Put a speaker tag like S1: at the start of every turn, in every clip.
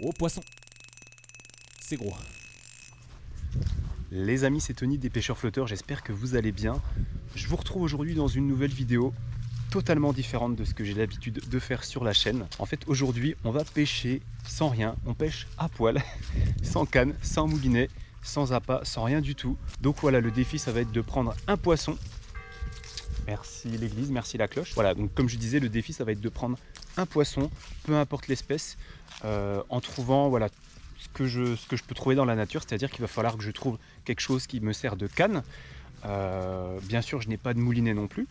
S1: Oh, poisson. C'est gros.
S2: Les amis, c'est Tony des pêcheurs flotteurs, j'espère que vous allez bien. Je vous retrouve aujourd'hui dans une nouvelle vidéo totalement différente de ce que j'ai l'habitude de faire sur la chaîne. En fait, aujourd'hui, on va pêcher sans rien, on pêche à poil, sans canne, sans moulinet, sans appât, sans rien du tout. Donc voilà, le défi, ça va être de prendre un poisson. Merci l'église, merci la cloche. Voilà, donc comme je disais, le défi, ça va être de prendre un poisson, peu importe l'espèce, en trouvant voilà, ce que je peux trouver dans la nature, c'est-à-dire qu'il va falloir que je trouve quelque chose qui me sert de canne. Bien sûr, je n'ai pas de moulinet non plus.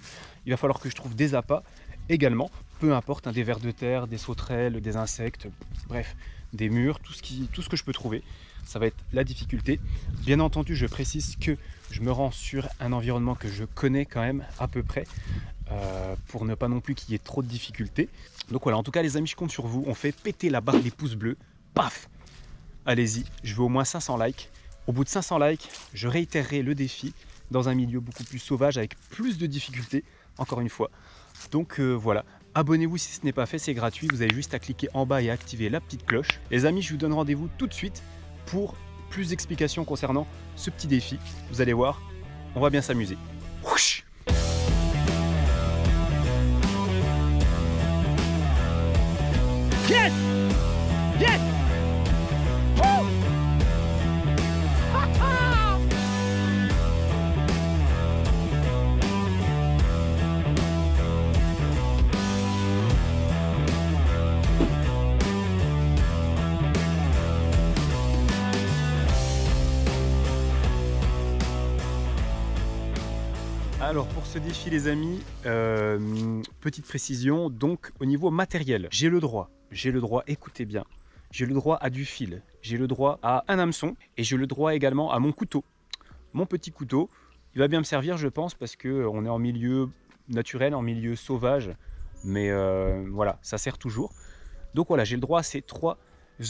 S2: Il va falloir que je trouve des appâts également, peu importe, hein, des vers de terre, des sauterelles, des insectes, bref, des murs, tout ce que je peux trouver. Ça va être la difficulté. Bien entendu, je précise que je me rends sur un environnement que je connais quand même à peu près, pour ne pas non plus qu'il y ait trop de difficultés. Donc voilà, en tout cas les amis, je compte sur vous. On fait péter la barre des pouces bleus. Paf! Allez-y, je veux au moins 500 likes. Au bout de 500 likes, je réitérerai le défi dans un milieu beaucoup plus sauvage, avec plus de difficultés, encore une fois. Donc voilà, abonnez-vous si ce n'est pas fait, c'est gratuit. Vous avez juste à cliquer en bas et activer la petite cloche. Les amis, je vous donne rendez-vous tout de suite pour plus d'explications concernant ce petit défi. Vous allez voir, on va bien s'amuser.
S1: Yes! Yes!
S2: Alors pour ce défi les amis, petite précision, donc au niveau matériel, j'ai le droit, écoutez bien, j'ai le droit à du fil, j'ai le droit à un hameçon et j'ai le droit également à mon couteau. Mon petit couteau, il va bien me servir je pense parce qu'on est en milieu naturel, en milieu sauvage, mais voilà, ça sert toujours. Donc voilà, j'ai le droit à ces trois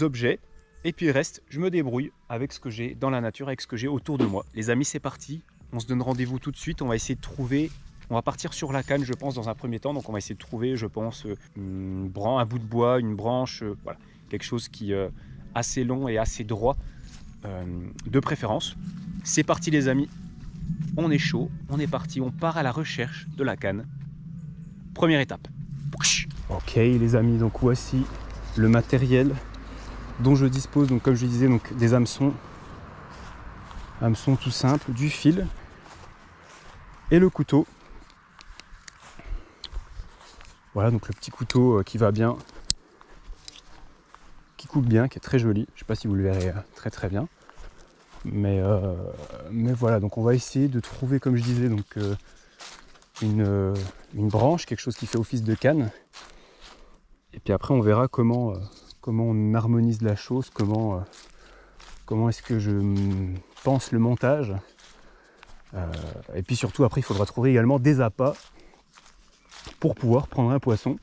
S2: objets et puis le reste, je me débrouille avec ce que j'ai dans la nature, avec ce que j'ai autour de moi. Les amis, c'est parti. On se donne rendez-vous tout de suite, on va essayer de trouver, on va partir sur la canne je pense dans un premier temps, donc on va essayer de trouver je pense un bout de bois, une branche, voilà, quelque chose qui est assez long et assez droit de préférence. C'est parti les amis, on est chaud, on est parti, on part à la recherche de la canne. Première étape. Ok les amis, donc voici le matériel dont je dispose, donc comme je disais, donc des hameçons tout simple, du fil et le couteau. Voilà, donc le petit couteau qui va bien, qui coupe bien, qui est très joli. Je sais pas si vous le verrez très très bien, mais voilà, donc on va essayer de trouver, comme je disais, donc une branche, quelque chose qui fait office de canne, et puis après on verra comment on harmonise la chose, comment est-ce que je pense le montage, et puis surtout après il faudra trouver également des appâts pour pouvoir prendre un poisson.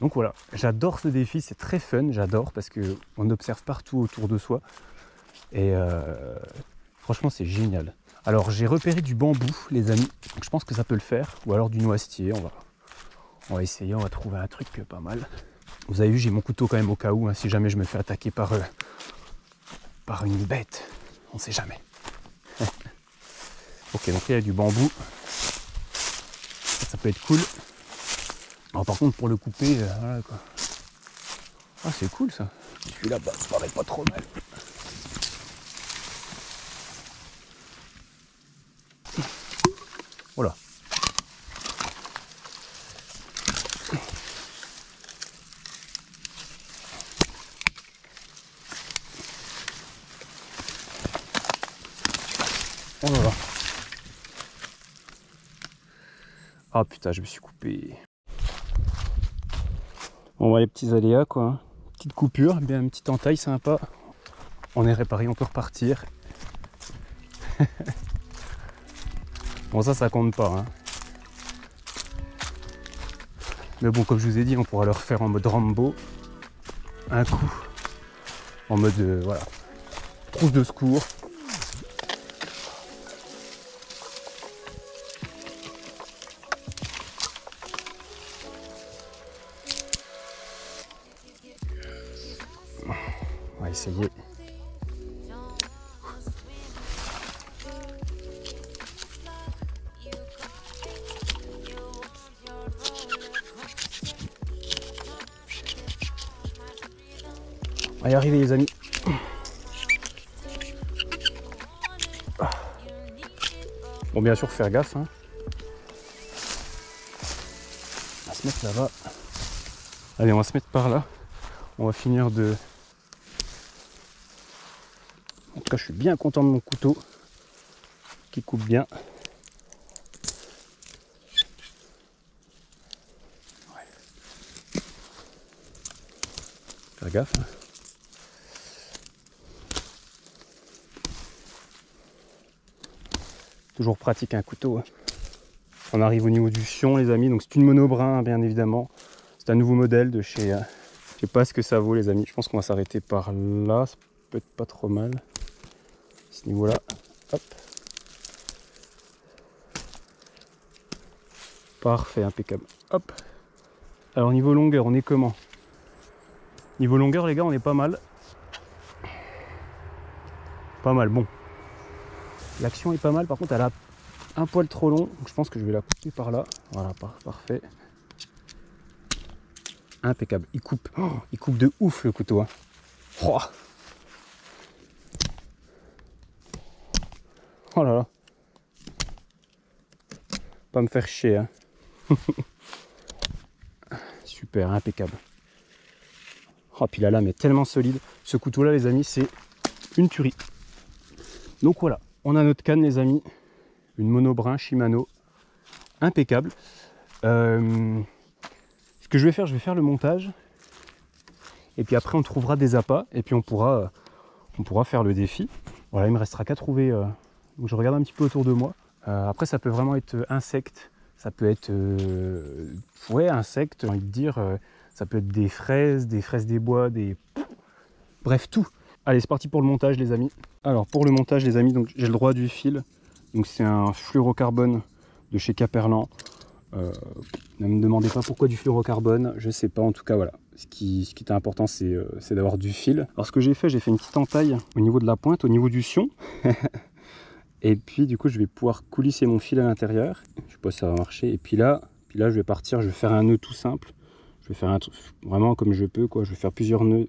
S2: Donc voilà, j'adore ce défi, c'est très fun, j'adore parce qu'on observe partout autour de soi et franchement c'est génial. Alors j'ai repéré du bambou les amis, donc je pense que ça peut le faire, ou alors du noisetier, on va essayer, on va trouver un truc pas mal. Vous avez vu, j'ai mon couteau quand même au cas où, hein, si jamais je me fais attaquer par une bête, on sait jamais. Ok, donc là il y a du bambou, ça peut être cool. Alors par contre pour le couper, voilà quoi. Ah c'est cool ça. Celui-là, bah, ça paraît pas trop mal. Voilà. Oh là là. Ah putain, je me suis coupé. Bon bah les petits aléas quoi. Petite coupure, bien une petite entaille sympa. On est réparé, on peut repartir. Bon ça compte pas. Hein. Mais bon comme je vous ai dit, on pourra le refaire en mode Rambo. Un coup. En mode voilà. Trousse de secours. va essayer. On va y arriver les amis. Bon, bien sûr faire gaffe, hein. On va se mettre là-bas. Allez, on va se mettre par là. On va finir de... En tout cas, je suis bien content de mon couteau qui coupe bien. Ouais. Faire gaffe, hein. Toujours pratique un couteau. On arrive au niveau du fion les amis, donc c'est une monobrin bien évidemment. C'est un nouveau modèle de chez... je sais pas ce que ça vaut les amis, je pense qu'on va s'arrêter par là, ça peut être pas trop mal. À ce niveau là, hop. Parfait, impeccable. Hop. Alors niveau longueur, on est comment? Niveau longueur les gars, on est pas mal. Pas mal, bon. L'action est pas mal, par contre elle a un poil trop long, donc je pense que je vais la couper par là. Voilà, parfait. Impeccable. Il coupe de ouf le couteau. Hein. Oh. Oh là là. Pas me faire chier. Hein. Super, impeccable. Oh, puis la lame est tellement solide. Ce couteau là les amis, c'est une tuerie. Donc voilà. On a notre canne les amis, une monobrin Shimano, impeccable. Ce que je vais faire le montage. Et puis après on trouvera des appâts et puis on pourra faire le défi. Voilà, il me restera qu'à trouver. Donc je regarde un petit peu autour de moi. Après ça peut vraiment être insectes, ça peut être ouais insectes, j'ai envie de dire. Ça peut être des fraises des bois, bref tout. Allez, c'est parti pour le montage les amis. Alors pour le montage les amis, donc j'ai le droit du fil. Donc c'est un fluorocarbone de chez Caperlan. Ne me demandez pas pourquoi du fluorocarbone, je sais pas, en tout cas voilà. Ce qui est important c'est d'avoir du fil. Alors ce que j'ai fait une petite entaille au niveau de la pointe, au niveau du fion. Et puis du coup je vais pouvoir coulisser mon fil à l'intérieur. Je sais pas si ça va marcher. Et puis là je vais partir, je vais faire un nœud tout simple. Je vais faire un truc vraiment comme je peux quoi. Je vais faire plusieurs nœuds.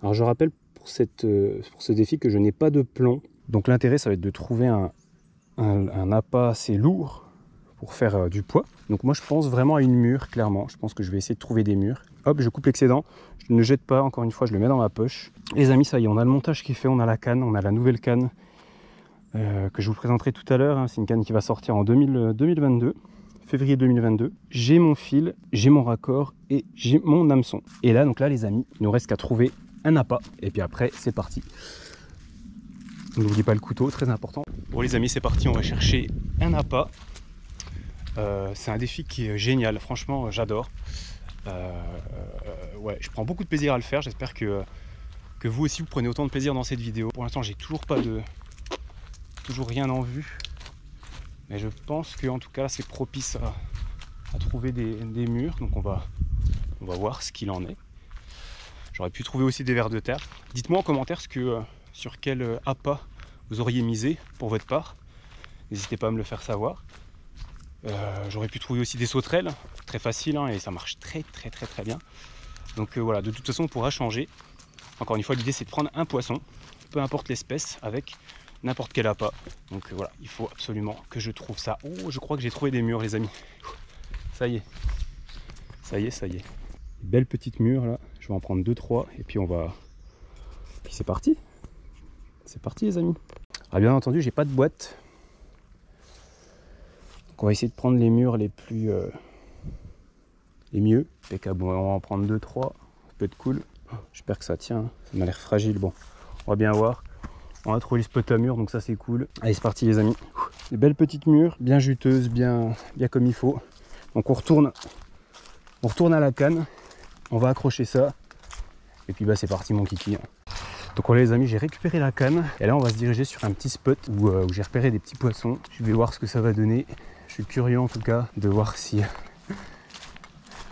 S2: Alors je rappelle pour ce défi que je n'ai pas de plomb. Donc l'intérêt ça va être de trouver un appât assez lourd pour faire du poids. Donc moi je pense vraiment à une mûre, clairement. Je pense que je vais essayer de trouver des mûres. Hop, je coupe l'excédent. Je ne jette pas, encore une fois, je le mets dans ma poche. Les amis, ça y est, on a le montage qui est fait, on a la canne, on a la nouvelle canne que je vous présenterai tout à l'heure. Hein. C'est une canne qui va sortir en 2022. Février 2022, j'ai mon fil, j'ai mon raccord et j'ai mon hameçon. Et là, donc là les amis, il ne nous reste qu'à trouver un appât. Et puis après, c'est parti. N'oubliez pas le couteau, très important. Bon les amis, c'est parti, on va chercher un appât. C'est un défi qui est génial, franchement, j'adore. Ouais, je prends beaucoup de plaisir à le faire. J'espère que vous aussi, vous prenez autant de plaisir dans cette vidéo. Pour l'instant, j'ai toujours rien en vue. Mais je pense que en tout cas c'est propice à trouver des murs, donc on va voir ce qu'il en est. J'aurais pu trouver aussi des vers de terre. Dites-moi en commentaire sur quel appât vous auriez misé pour votre part. N'hésitez pas à me le faire savoir. J'aurais pu trouver aussi des sauterelles, très facile hein, et ça marche très bien. Donc voilà, de toute façon on pourra changer. Encore une fois, l'idée c'est de prendre un poisson, peu importe l'espèce, avec n'importe quel appât. Donc voilà, il faut absolument que je trouve ça. Oh, je crois que j'ai trouvé des murs les amis. Ça y est. Belle petite mûre là, je vais en prendre 2-3 et puis puis c'est parti. C'est parti les amis. Ah, bien entendu, j'ai pas de boîte. Donc on va essayer de prendre les murs les mieux. Impeccable, on va en prendre 2-3, ça peut être cool. J'espère que ça tient, ça m'a l'air fragile. Bon, on va bien voir. On a trouvé les spots à murs, donc ça c'est cool. Allez, c'est parti les amis. Des belles petites mûres, bien juteuses, bien comme il faut. Donc on retourne à la canne. On va accrocher ça. Et puis bah c'est parti mon kiki. Donc voilà les amis, j'ai récupéré la canne. Et là on va se diriger sur un petit spot où j'ai repéré des petits poissons. Je vais voir ce que ça va donner. Je suis curieux en tout cas de voir si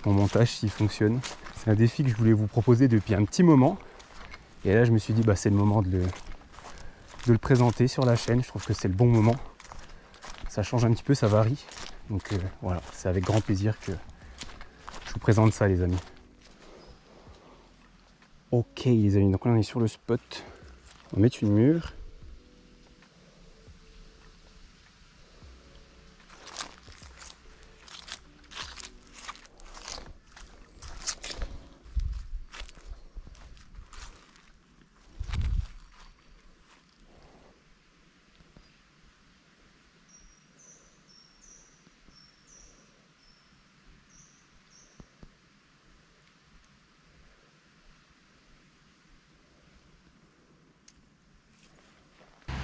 S2: mon montage s'il fonctionne. C'est un défi que je voulais vous proposer depuis un petit moment. Et là je me suis dit bah c'est le moment de le présenter sur la chaîne. Je trouve que c'est le bon moment. Ça change un petit peu, ça varie. Donc voilà, c'est avec grand plaisir que je vous présente ça les amis. Ok les amis, donc là on est sur le spot. On va mettre une mûre.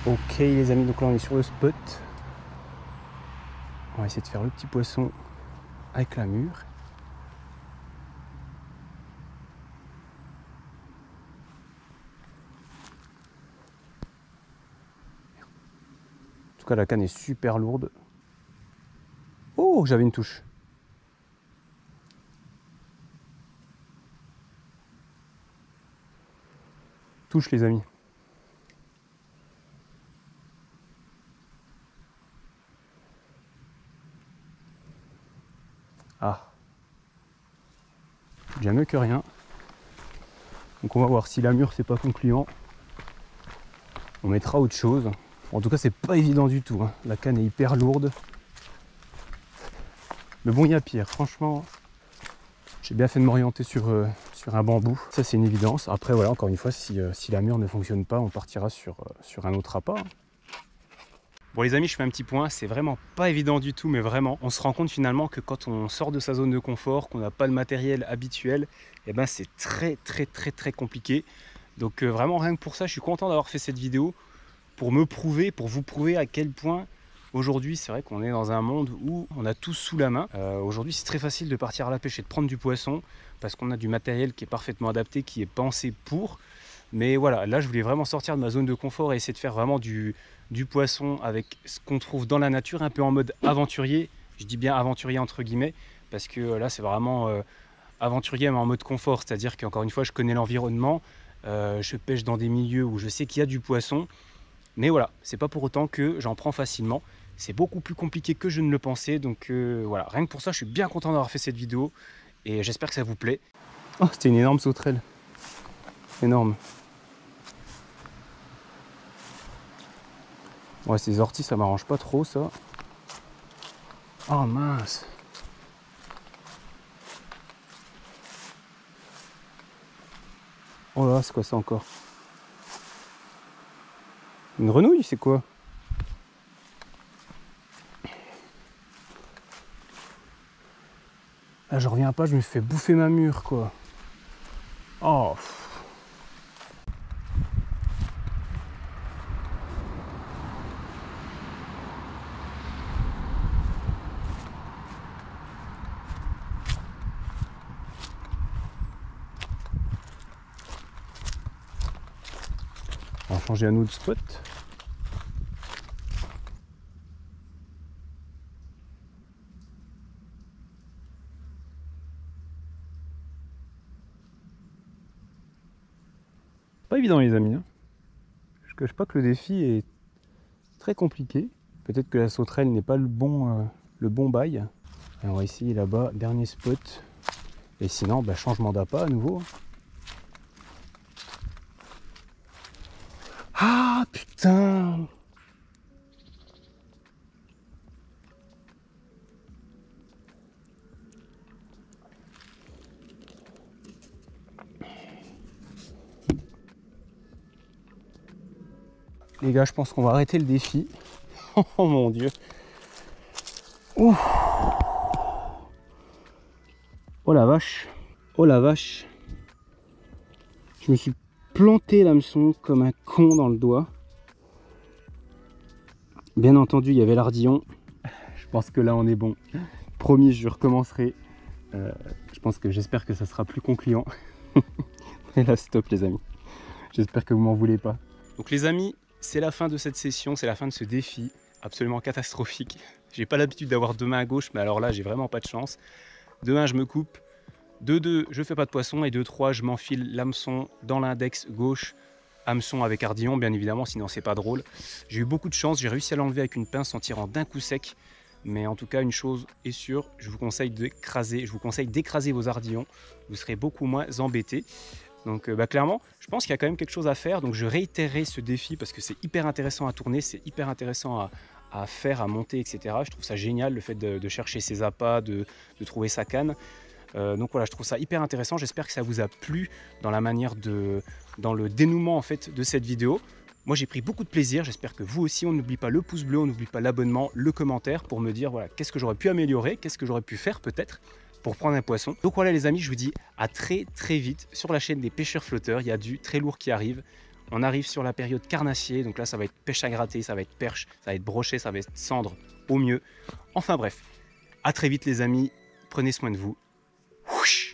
S2: Ok les amis, donc là on est sur le spot. On va essayer de faire le petit poisson avec la mûre. En tout cas la canne est super lourde. Oh, j'avais une touche. Touche les amis. Ah. Déjà mieux que rien. Donc on va voir si la mûre c'est pas concluant. On mettra autre chose. En tout cas c'est pas évident du tout. Hein. La canne est hyper lourde. Mais bon il y a pire. Franchement, j'ai bien fait de m'orienter sur un bambou. Ça c'est une évidence. Après voilà, encore une fois, si la mûre ne fonctionne pas, on partira sur un autre appât. Bon les amis, je fais un petit point, c'est vraiment pas évident du tout, mais vraiment, on se rend compte finalement que quand on sort de sa zone de confort, qu'on n'a pas le matériel habituel, et ben c'est très compliqué. Donc vraiment rien que pour ça, je suis content d'avoir fait cette vidéo pour me prouver, pour vous prouver à quel point aujourd'hui c'est vrai qu'on est dans un monde où on a tout sous la main. Aujourd'hui c'est très facile de partir à la pêche et de prendre du poisson parce qu'on a du matériel qui est parfaitement adapté, qui est pensé pour. Mais voilà, là je voulais vraiment sortir de ma zone de confort et essayer de faire vraiment du poisson avec ce qu'on trouve dans la nature, un peu en mode aventurier. Je dis bien aventurier entre guillemets, parce que là c'est vraiment aventurier mais en mode confort. C'est-à-dire qu'encore une fois je connais l'environnement, je pêche dans des milieux où je sais qu'il y a du poisson. Mais voilà, c'est pas pour autant que j'en prends facilement. C'est beaucoup plus compliqué que je ne le pensais. Donc voilà, rien que pour ça je suis bien content d'avoir fait cette vidéo. Et j'espère que ça vous plaît. Oh, c'était une énorme sauterelle. Énorme. Ouais, ces orties, ça m'arrange pas trop, ça. Oh mince. Oh là, c'est quoi ça encore? Une grenouille, c'est quoi? Là, je reviens pas, je me fais bouffer ma mûre, quoi. Oh. On va changer un autre spot. Pas évident les amis. Hein. Je cache pas que le défi est très compliqué. Peut-être que la sauterelle n'est pas le bon bail. Et on va essayer là-bas, dernier spot. Et sinon, bah, changement d'appât à nouveau. Ah putain! Les gars, je pense qu'on va arrêter le défi. Oh mon dieu. Ouh. Oh la vache. Oh la vache. Je me suis planté l'hameçon comme un con dans le doigt. Bien entendu, il y avait l'ardillon. Je pense que là, on est bon. Promis, je recommencerai. J'espère que ça sera plus concluant. Et là, stop les amis. J'espère que vous m'en voulez pas. Donc les amis, c'est la fin de cette session, c'est la fin de ce défi absolument catastrophique. J'ai pas l'habitude d'avoir deux mains à gauche, mais alors là, j'ai vraiment pas de chance. Demain, je me coupe. De 2, je fais pas de poisson. Et de 3, je m'enfile l'hameçon dans l'index gauche. Hameçon avec ardillon, bien évidemment, sinon c'est pas drôle. J'ai eu beaucoup de chance, j'ai réussi à l'enlever avec une pince en tirant d'un coup sec. Mais en tout cas, une chose est sûre, je vous conseille d'écraser vos ardillons. Vous serez beaucoup moins embêtés. Donc clairement, je pense qu'il y a quand même quelque chose à faire. Donc je réitérerai ce défi parce que c'est hyper intéressant à tourner, c'est hyper intéressant à faire, à monter, etc. Je trouve ça génial, le fait de chercher ses appâts, de trouver sa canne. Donc voilà, je trouve ça hyper intéressant. J'espère que ça vous a plu dans la manière dans le dénouement en fait de cette vidéo. Moi j'ai pris beaucoup de plaisir, j'espère que vous aussi. On n'oublie pas le pouce bleu, on n'oublie pas l'abonnement, le commentaire pour me dire voilà, qu'est-ce que j'aurais pu améliorer, qu'est-ce que j'aurais pu faire peut-être pour prendre un poisson. Donc voilà les amis, je vous dis à très vite sur la chaîne des pêcheurs flotteurs. Il y a du très lourd qui arrive. On arrive sur la période carnassier, donc là ça va être pêche à gratter, ça va être perche, ça va être brochet, ça va être cendre au mieux. Enfin bref, à très vite les amis, prenez soin de vous. Whoosh.